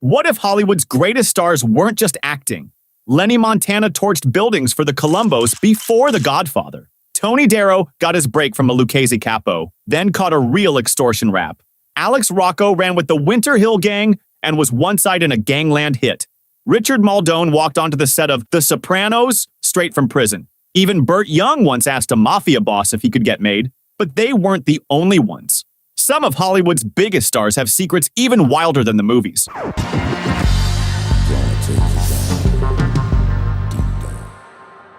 What if Hollywood's greatest stars weren't just acting? Lenny Montana torched buildings for the Columbos before The Godfather. Tony Darrow got his break from a Lucchese Capo, then caught a real extortion rap. Alex Rocco ran with the Winter Hill Gang and was one-side in a gangland hit. Richard Muldoon walked onto the set of The Sopranos straight from prison. Even Burt Young once asked a Mafia boss if he could get made, but they weren't the only ones. Some of Hollywood's biggest stars have secrets even wilder than the movies.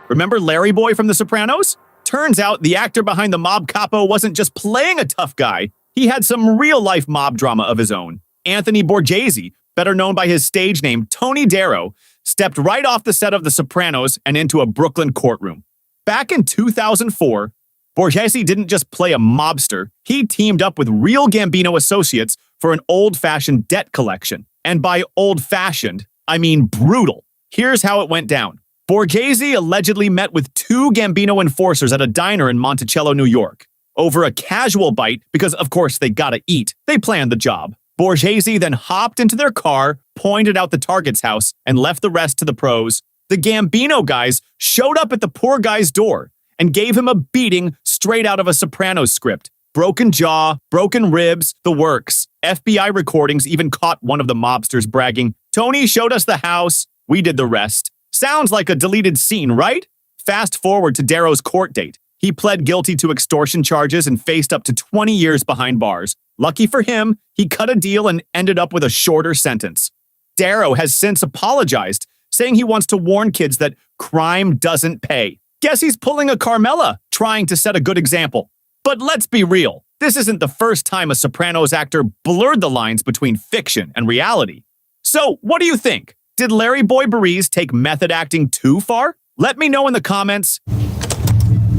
Remember Larry Boy from The Sopranos? Turns out the actor behind the mob capo wasn't just playing a tough guy. He had some real-life mob drama of his own. Anthony Borghese, better known by his stage name Tony Darrow, stepped right off the set of The Sopranos and into a Brooklyn courtroom. Back in 2004, Borghese didn't just play a mobster, he teamed up with real Gambino associates for an old-fashioned debt collection. And by old-fashioned, I mean brutal. Here's how it went down. Borghese allegedly met with two Gambino enforcers at a diner in Monticello, New York. Over a casual bite, because of course they gotta eat, they planned the job. Borghese then hopped into their car, pointed out the target's house, and left the rest to the pros. The Gambino guys showed up at the poor guy's door and gave him a beating straight out of a Sopranos script. Broken jaw, broken ribs, the works. FBI recordings even caught one of the mobsters bragging, "Tony showed us the house, we did the rest." Sounds like a deleted scene, right? Fast forward to Darrow's court date. He pled guilty to extortion charges and faced up to 20 years behind bars. Lucky for him, he cut a deal and ended up with a shorter sentence. Darrow has since apologized, saying he wants to warn kids that crime doesn't pay. Guess he's pulling a Carmela, trying to set a good example. But let's be real, this isn't the first time a Sopranos actor blurred the lines between fiction and reality. So, what do you think? Did Larry Boy Barees take method acting too far? Let me know in the comments.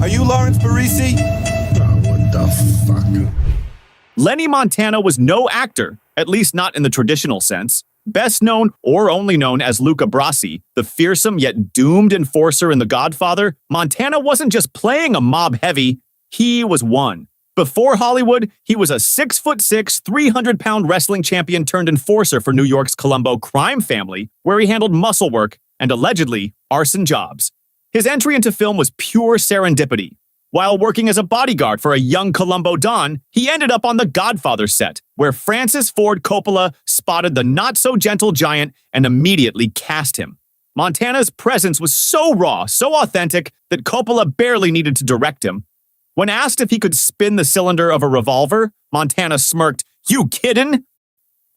Are you Lawrence Barisi? Oh, what the fuck? Lenny Montana was no actor, at least not in the traditional sense. Best known or only known as Luca Brasi, the fearsome yet doomed enforcer in The Godfather, Montana wasn't just playing a mob heavy, he was one. Before Hollywood, he was a 6'6", 300-pound wrestling champion turned enforcer for New York's Colombo crime family, where he handled muscle work and allegedly arson jobs. His entry into film was pure serendipity. While working as a bodyguard for a young Colombo Don, he ended up on The Godfather set, where Francis Ford Coppola spotted the not-so-gentle giant and immediately cast him. Montana's presence was so raw, so authentic, that Coppola barely needed to direct him. When asked if he could spin the cylinder of a revolver, Montana smirked, "You kiddin'?"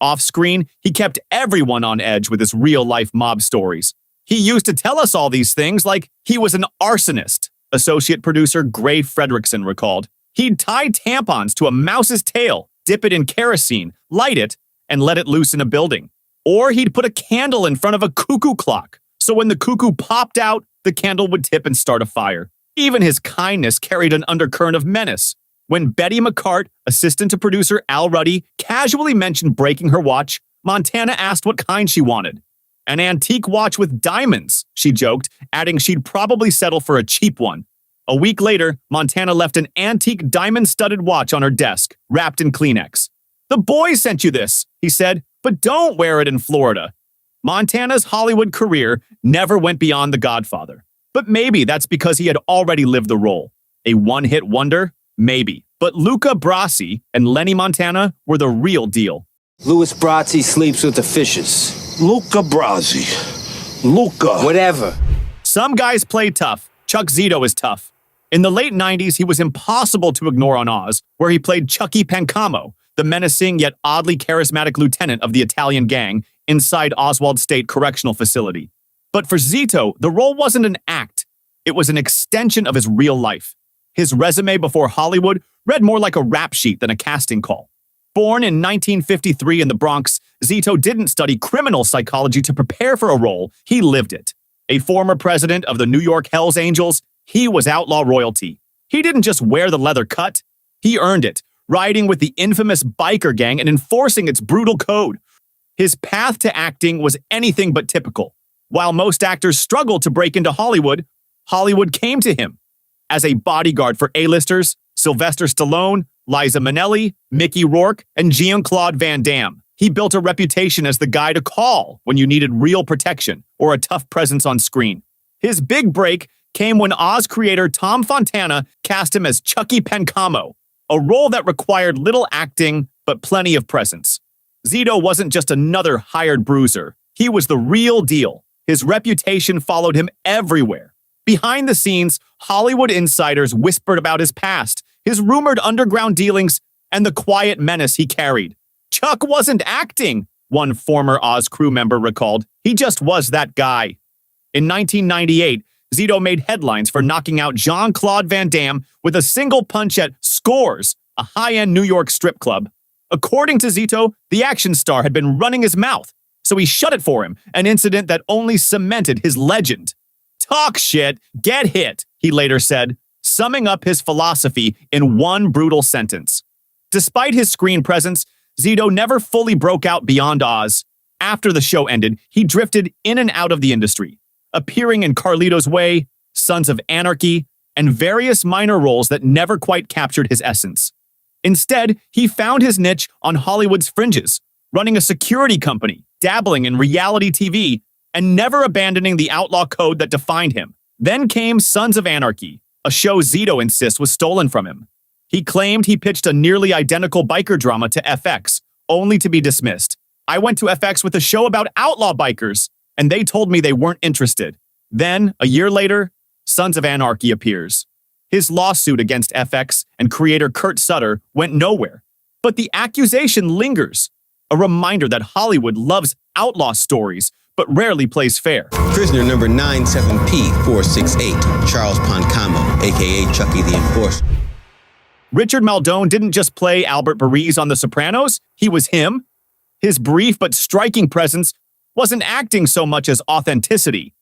Off-screen, he kept everyone on edge with his real-life mob stories. He used to tell us all these things like he was an arsonist, associate producer Gray Fredrickson recalled. He'd tie tampons to a mouse's tail, dip it in kerosene, light it, and let it loose in a building. Or he'd put a candle in front of a cuckoo clock, so when the cuckoo popped out, the candle would tip and start a fire. Even his kindness carried an undercurrent of menace. When Betty McCart, assistant to producer Al Ruddy, casually mentioned breaking her watch, Montana asked what kind she wanted. "An antique watch with diamonds," she joked, adding she'd probably settle for a cheap one. A week later, Montana left an antique diamond-studded watch on her desk, wrapped in Kleenex. "The boys sent you this," he said, "but don't wear it in Florida." Montana's Hollywood career never went beyond The Godfather. But maybe that's because he had already lived the role. A one-hit wonder? Maybe. But Luca Brasi and Lenny Montana were the real deal. Louis Brasi sleeps with the fishes. Luca Brasi. Luca. Whatever. Some guys play tough. Chuck Zito is tough. In the late 90s, he was impossible to ignore on Oz, where he played Chucky Pancamo, the menacing yet oddly charismatic lieutenant of the Italian gang inside Oswald State Correctional Facility. But for Zito, the role wasn't an act. It was an extension of his real life. His resume before Hollywood read more like a rap sheet than a casting call. Born in 1953 in the Bronx, Zito didn't study criminal psychology to prepare for a role, he lived it. A former president of the New York Hells Angels, he was outlaw royalty. He didn't just wear the leather cut, he earned it, riding with the infamous biker gang and enforcing its brutal code. His path to acting was anything but typical. While most actors struggled to break into Hollywood, Hollywood came to him. As a bodyguard for A-listers, Sylvester Stallone, Liza Minnelli, Mickey Rourke, and Jean-Claude Van Damme, He built a reputation as the guy to call when you needed real protection or a tough presence on screen. His big break came when Oz creator Tom Fontana cast him as Chucky Pancamo, a role that required little acting but plenty of presence. Zito wasn't just another hired bruiser. He was the real deal. His reputation followed him everywhere. Behind the scenes, Hollywood insiders whispered about his past, his rumored underground dealings, and the quiet menace he carried. Chuck wasn't acting, one former Oz crew member recalled. He just was that guy. In 1998, Zito made headlines for knocking out Jean-Claude Van Damme with a single punch at Scores, a high-end New York strip club. According to Zito, the action star had been running his mouth, so he shut it for him, an incident that only cemented his legend. "Talk shit, get hit," he later said, summing up his philosophy in one brutal sentence. Despite his screen presence, Zito never fully broke out beyond Oz. After the show ended, he drifted in and out of the industry, appearing in Carlito's Way, Sons of Anarchy, and various minor roles that never quite captured his essence. Instead, he found his niche on Hollywood's fringes, running a security company, dabbling in reality TV, and never abandoning the outlaw code that defined him. Then came Sons of Anarchy, a show Zito insists was stolen from him. He claimed he pitched a nearly identical biker drama to FX, only to be dismissed. "I went to FX with a show about outlaw bikers, and they told me they weren't interested." Then, a year later, Sons of Anarchy appears. His lawsuit against FX and creator Kurt Sutter went nowhere. But the accusation lingers, a reminder that Hollywood loves outlaw stories, but rarely plays fair. Prisoner number 97P468, Charles Pancamo, a.k.a. Chucky the Enforcer. Richard Maldone didn't just play Albert Bariz on The Sopranos, he was him. His brief but striking presence wasn't acting so much as authenticity.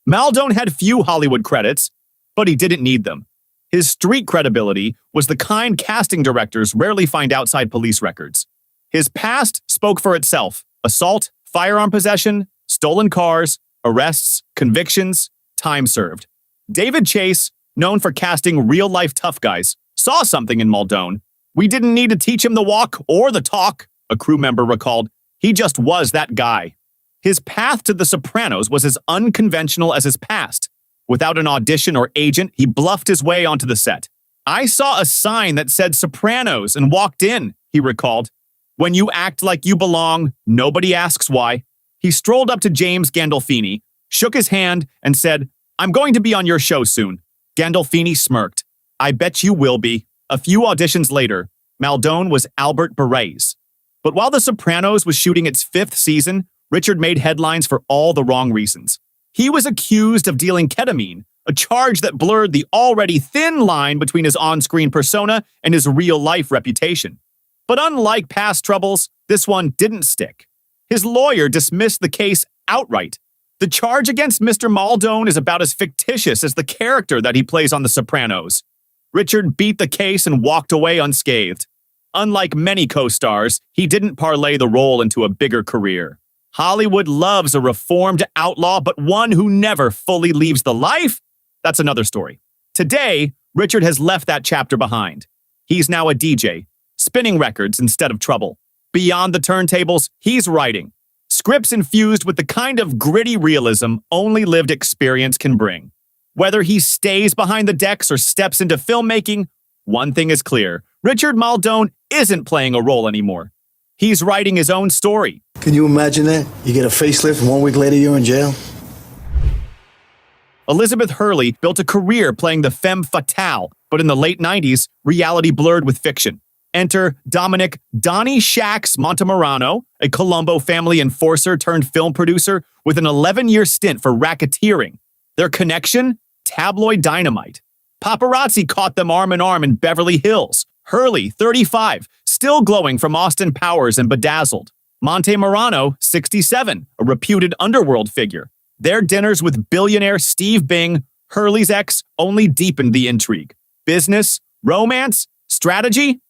Maldone had few Hollywood credits, but he didn't need them. His street credibility was the kind casting directors rarely find outside police records. His past spoke for itself: assault, firearm possession, stolen cars, arrests, convictions, time served. David Chase, known for casting real-life tough guys, saw something in Maldone. "We didn't need to teach him the walk or the talk," a crew member recalled. "He just was that guy." His path to The Sopranos was as unconventional as his past. Without an audition or agent, he bluffed his way onto the set. "I saw a sign that said Sopranos and walked in," he recalled. "When you act like you belong, nobody asks why." He strolled up to James Gandolfini, shook his hand, and said, "I'm going to be on your show soon." Gandolfini smirked. "I bet you will be." A few auditions later, Maldone was Albert Bariz. But while The Sopranos was shooting its 5th season, Richard made headlines for all the wrong reasons. He was accused of dealing ketamine, a charge that blurred the already thin line between his on-screen persona and his real-life reputation. But unlike past troubles, this one didn't stick. His lawyer dismissed the case outright. The charge against Mr. Maldone is about as fictitious as the character that he plays on The Sopranos. Richard beat the case and walked away unscathed. Unlike many co-stars, he didn't parlay the role into a bigger career. Hollywood loves a reformed outlaw, but one who never fully leaves the life? That's another story. Today, Richard has left that chapter behind. He's now a DJ, spinning records instead of trouble. Beyond the turntables, he's writing. Scripts infused with the kind of gritty realism only lived experience can bring. Whether he stays behind the decks or steps into filmmaking, one thing is clear: Richard Maldone isn't playing a role anymore. He's writing his own story. Can you imagine that? You get a facelift and 1 week later you're in jail? Elizabeth Hurley built a career playing the femme fatale, but in the late 90s, reality blurred with fiction. Enter Dominic "Donnie Shax" Montemarano, a Colombo family enforcer turned film producer with an 11-year stint for racketeering. Their connection? Tabloid dynamite. Paparazzi caught them arm in arm in Beverly Hills. Hurley, 35, still glowing from Austin Powers and Bedazzled. Montemarano, 67, a reputed Underworld figure. Their dinners with billionaire Steve Bing, Hurley's ex, only deepened the intrigue. Business, romance, strategy?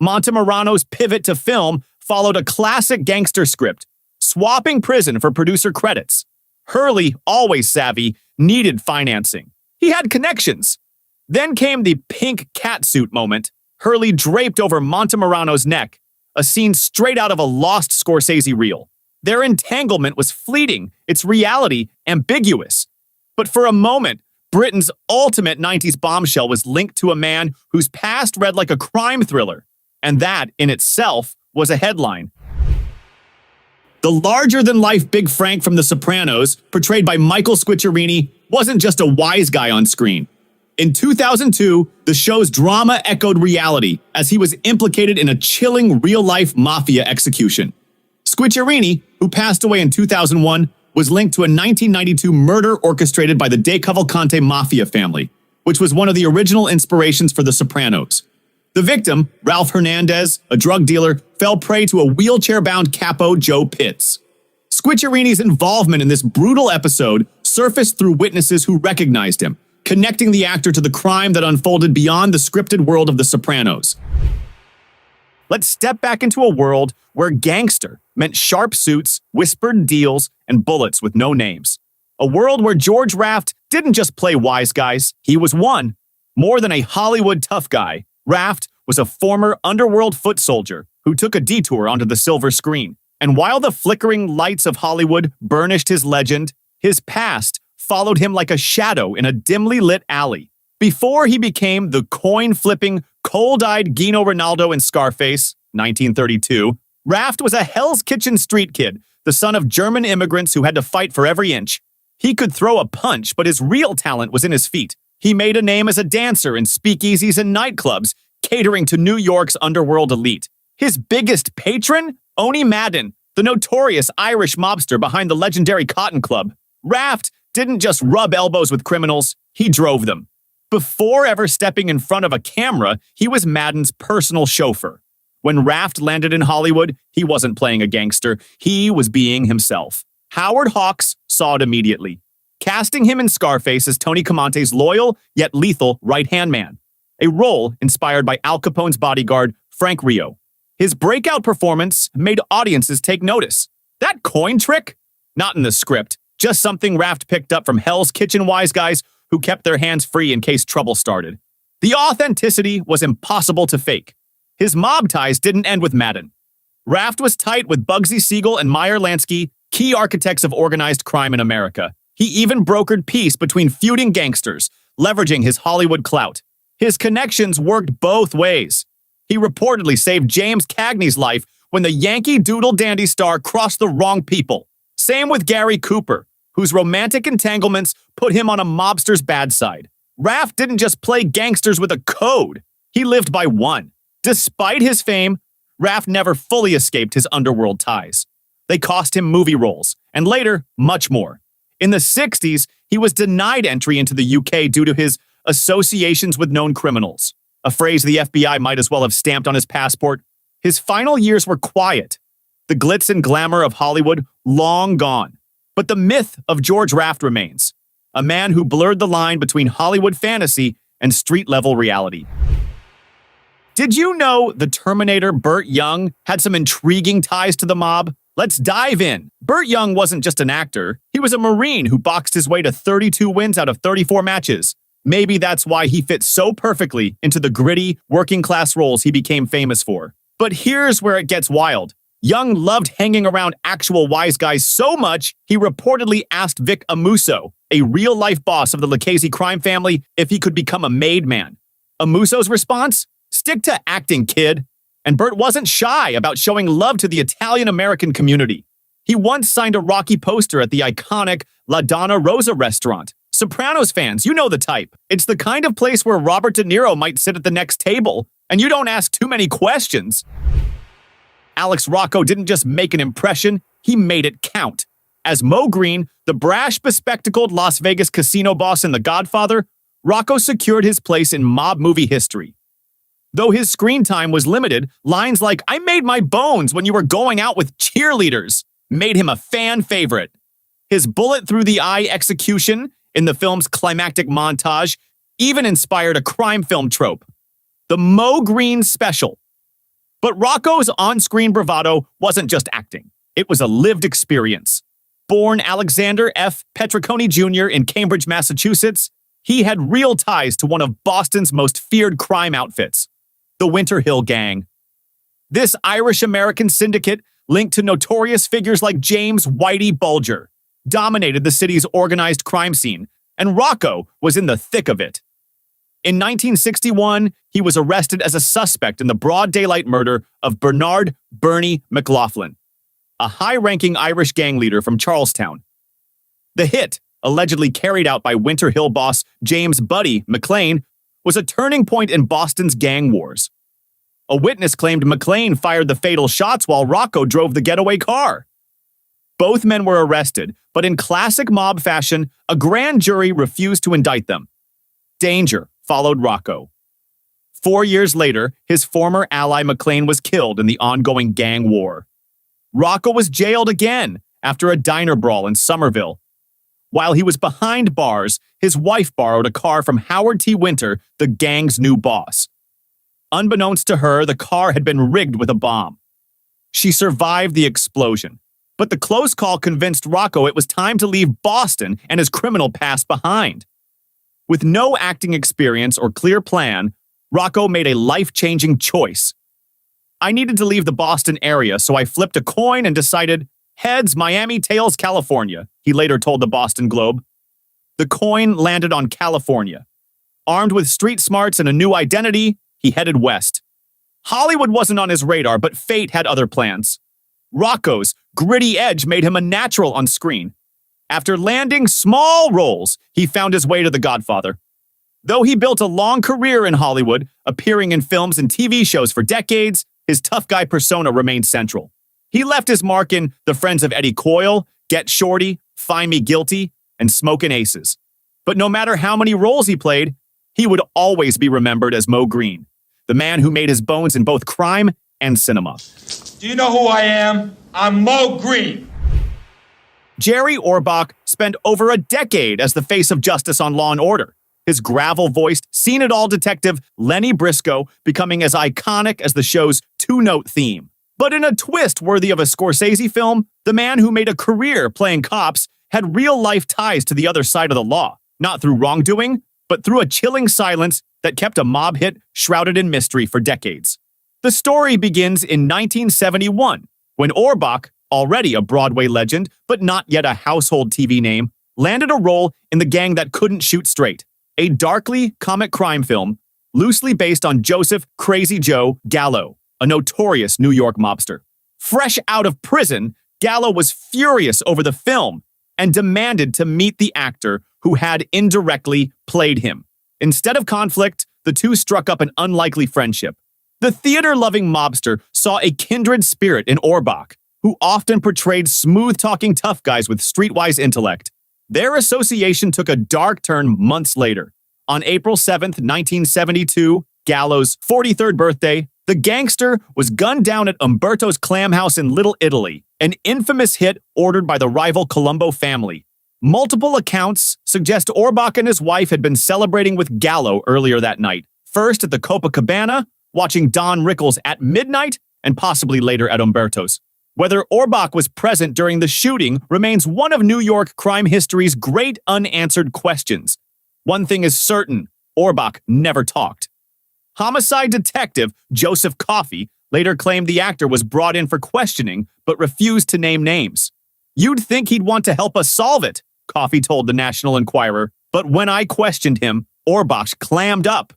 Montemarano's pivot to film followed a classic gangster script, swapping prison for producer credits. Hurley, always savvy, needed financing. He had connections. Then came the pink catsuit moment. Hurley draped over Montemarano's neck, a scene straight out of a lost Scorsese reel. Their entanglement was fleeting, its reality ambiguous. But for a moment, Britain's ultimate 90s bombshell was linked to a man whose past read like a crime thriller. And that, in itself, was a headline. The larger-than-life Big Frank from The Sopranos, portrayed by Michael Squicciarini, wasn't just a wise guy on screen. In 2002, the show's drama echoed reality as he was implicated in a chilling real-life mafia execution. Squicciarini, who passed away in 2001, was linked to a 1992 murder orchestrated by the De Cavalcante Mafia family, which was one of the original inspirations for The Sopranos. The victim, Ralph Hernandez, a drug dealer, fell prey to a wheelchair-bound capo Joe Pitts. Squicciarini's involvement in this brutal episode surfaced through witnesses who recognized him, connecting the actor to the crime that unfolded beyond the scripted world of The Sopranos. Let's step back into a world where gangster meant sharp suits, whispered deals, and bullets with no names. A world where George Raft didn't just play wise guys, he was one. More than a Hollywood tough guy, Raft was a former Underworld foot soldier who took a detour onto the silver screen. And while the flickering lights of Hollywood burnished his legend, his past followed him like a shadow in a dimly lit alley. Before he became the coin-flipping, cold-eyed Gino Ronaldo in Scarface, 1932, Raft was a Hell's Kitchen street kid, the son of German immigrants who had to fight for every inch. He could throw a punch, but his real talent was in his feet. He made a name as a dancer in speakeasies and nightclubs, catering to New York's underworld elite. His biggest patron? Oni Madden, the notorious Irish mobster behind the legendary Cotton Club. Raft didn't just rub elbows with criminals, he drove them. Before ever stepping in front of a camera, he was Madden's personal chauffeur. When Raft landed in Hollywood, he wasn't playing a gangster, he was being himself. Howard Hawks saw it immediately, casting him in Scarface as Tony Camonte's loyal yet lethal right-hand man, a role inspired by Al Capone's bodyguard, Frank Rio. His breakout performance made audiences take notice. That coin trick? Not in the script, just something Raft picked up from Hell's Kitchen wise guys who kept their hands free in case trouble started. The authenticity was impossible to fake. His mob ties didn't end with Madden. Raft was tight with Bugsy Siegel and Meyer Lansky, key architects of organized crime in America. He even brokered peace between feuding gangsters, leveraging his Hollywood clout. His connections worked both ways. He reportedly saved James Cagney's life when the Yankee Doodle Dandy star crossed the wrong people. Same with Gary Cooper, whose romantic entanglements put him on a mobster's bad side. Raft didn't just play gangsters with a code, he lived by one. Despite his fame, Raft never fully escaped his underworld ties. They cost him movie roles, and later, much more. In the 60s, he was denied entry into the UK due to his associations with known criminals, a phrase the FBI might as well have stamped on his passport. His final years were quiet, the glitz and glamour of Hollywood long gone. But the myth of George Raft remains, a man who blurred the line between Hollywood fantasy and street-level reality. Did you know the Terminator Burt Young had some intriguing ties to the mob? Let's dive in. Burt Young wasn't just an actor, he was a Marine who boxed his way to 32 wins out of 34 matches. Maybe that's why he fit so perfectly into the gritty, working-class roles he became famous for. But here's where it gets wild. Young loved hanging around actual wise guys so much, he reportedly asked Vic Amuso, a real-life boss of the Lucchese crime family, if he could become a made man. Amuso's response? Stick to acting, kid. And Burt wasn't shy about showing love to the Italian-American community. He once signed a Rocky poster at the iconic La Donna Rosa restaurant. Sopranos fans, you know the type. It's the kind of place where Robert De Niro might sit at the next table, and you don't ask too many questions. Alex Rocco didn't just make an impression, he made it count. As Mo Green, the brash, bespectacled Las Vegas casino boss in The Godfather, Rocco secured his place in mob movie history. Though his screen time was limited, lines like, "I made my bones when you were going out with cheerleaders," made him a fan favorite. His bullet through the eye execution in the film's climactic montage even inspired a crime film trope, the Mo Green Special. But Rocco's on-screen bravado wasn't just acting. It was a lived experience. Born Alexander F. Petricone Jr. in Cambridge, Massachusetts, he had real ties to one of Boston's most feared crime outfits, the Winter Hill Gang. This Irish-American syndicate, linked to notorious figures like James Whitey Bulger, dominated the city's organized crime scene, and Rocco was in the thick of it. In 1961, he was arrested as a suspect in the broad daylight murder of Bernard "Bernie" McLaughlin, a high-ranking Irish gang leader from Charlestown. The hit, allegedly carried out by Winter Hill boss James "Buddy" McLean, was a turning point in Boston's gang wars. A witness claimed McLean fired the fatal shots while Rocco drove the getaway car. Both men were arrested, but in classic mob fashion, a grand jury refused to indict them. Danger followed Rocco. 4 years later, his former ally McLean was killed in the ongoing gang war. Rocco was jailed again after a diner brawl in Somerville. While he was behind bars, his wife borrowed a car from Howard T. Winter, the gang's new boss. Unbeknownst to her, the car had been rigged with a bomb. She survived the explosion, but the close call convinced Rocco it was time to leave Boston and his criminal past behind. With no acting experience or clear plan, Rocco made a life-changing choice. I needed to leave the Boston area, so I flipped a coin and decided, heads, Miami, tails, California, he later told the Boston Globe. The coin landed on California. Armed with street smarts and a new identity, he headed west. Hollywood wasn't on his radar, but fate had other plans. Rocco's gritty edge made him a natural on screen. After landing small roles, he found his way to The Godfather. Though he built a long career in Hollywood, appearing in films and TV shows for decades, his tough guy persona remained central. He left his mark in The Friends of Eddie Coyle, Get Shorty, Find Me Guilty, and Smokin' Aces. But no matter how many roles he played, he would always be remembered as Mo Green, the man who made his bones in both crime and cinema. Do you know who I am? I'm Mo Green. Jerry Orbach spent over a decade as the face of justice on Law & Order, his gravel-voiced, seen-it-all detective Lenny Briscoe becoming as iconic as the show's two-note theme. But in a twist worthy of a Scorsese film, the man who made a career playing cops had real-life ties to the other side of the law, not through wrongdoing, but through a chilling silence that kept a mob hit shrouded in mystery for decades. The story begins in 1971, when Orbach, already a Broadway legend, but not yet a household TV name, landed a role in The Gang That Couldn't Shoot Straight, a darkly comic crime film loosely based on Joseph Crazy Joe Gallo, a notorious New York mobster. Fresh out of prison, Gallo was furious over the film and demanded to meet the actor who had indirectly played him. Instead of conflict, the two struck up an unlikely friendship. The theater-loving mobster saw a kindred spirit in Orbach, who often portrayed smooth-talking tough guys with streetwise intellect. Their association took a dark turn months later. On April 7, 1972, Gallo's 43rd birthday, the gangster was gunned down at Umberto's Clam House in Little Italy, an infamous hit ordered by the rival Colombo family. Multiple accounts suggest Orbach and his wife had been celebrating with Gallo earlier that night, first at the Copacabana, watching Don Rickles at midnight, and possibly later at Umberto's. Whether Orbach was present during the shooting remains one of New York crime history's great unanswered questions. One thing is certain, Orbach never talked. Homicide detective Joseph Coffey later claimed the actor was brought in for questioning, but refused to name names. "You'd think he'd want to help us solve it," Coffey told the National Enquirer, but when I questioned him, Orbach clammed up.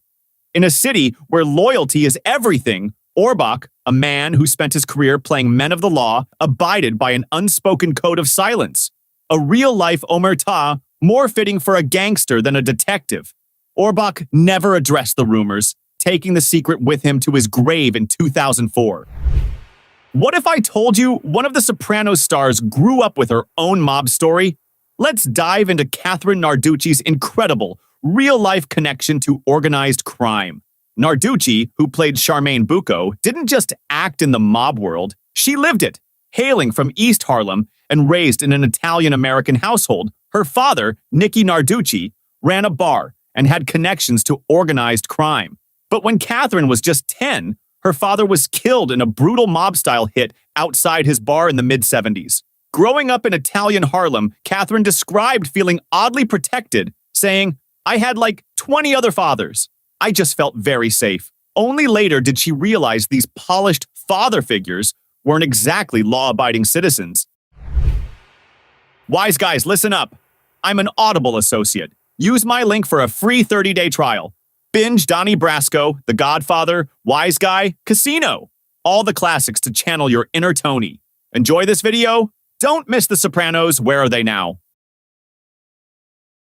In a city where loyalty is everything, Orbach, a man who spent his career playing men of the law, abided by an unspoken code of silence. A real-life omerta, more fitting for a gangster than a detective. Orbach never addressed the rumors, taking the secret with him to his grave in 2004. What if I told you one of the Sopranos stars grew up with her own mob story? Let's dive into Catherine Narducci's incredible, real-life connection to organized crime. Narducci, who played Charmaine Bucco, didn't just act in the mob world, she lived it. Hailing from East Harlem and raised in an Italian-American household, her father, Nicky Narducci, ran a bar and had connections to organized crime. But when Catherine was just 10, her father was killed in a brutal mob-style hit outside his bar in the mid-70s. Growing up in Italian Harlem, Catherine described feeling oddly protected, saying, "I had like 20 other fathers. I just felt very safe." Only later did she realize these polished, father figures weren't exactly law-abiding citizens. Wise guys, listen up. I'm an Audible associate. Use my link for a free 30-day trial. Binge Donnie Brasco, The Godfather, Wise Guy, Casino. All the classics to channel your inner Tony. Enjoy this video? Don't miss The Sopranos. Where Are They Now?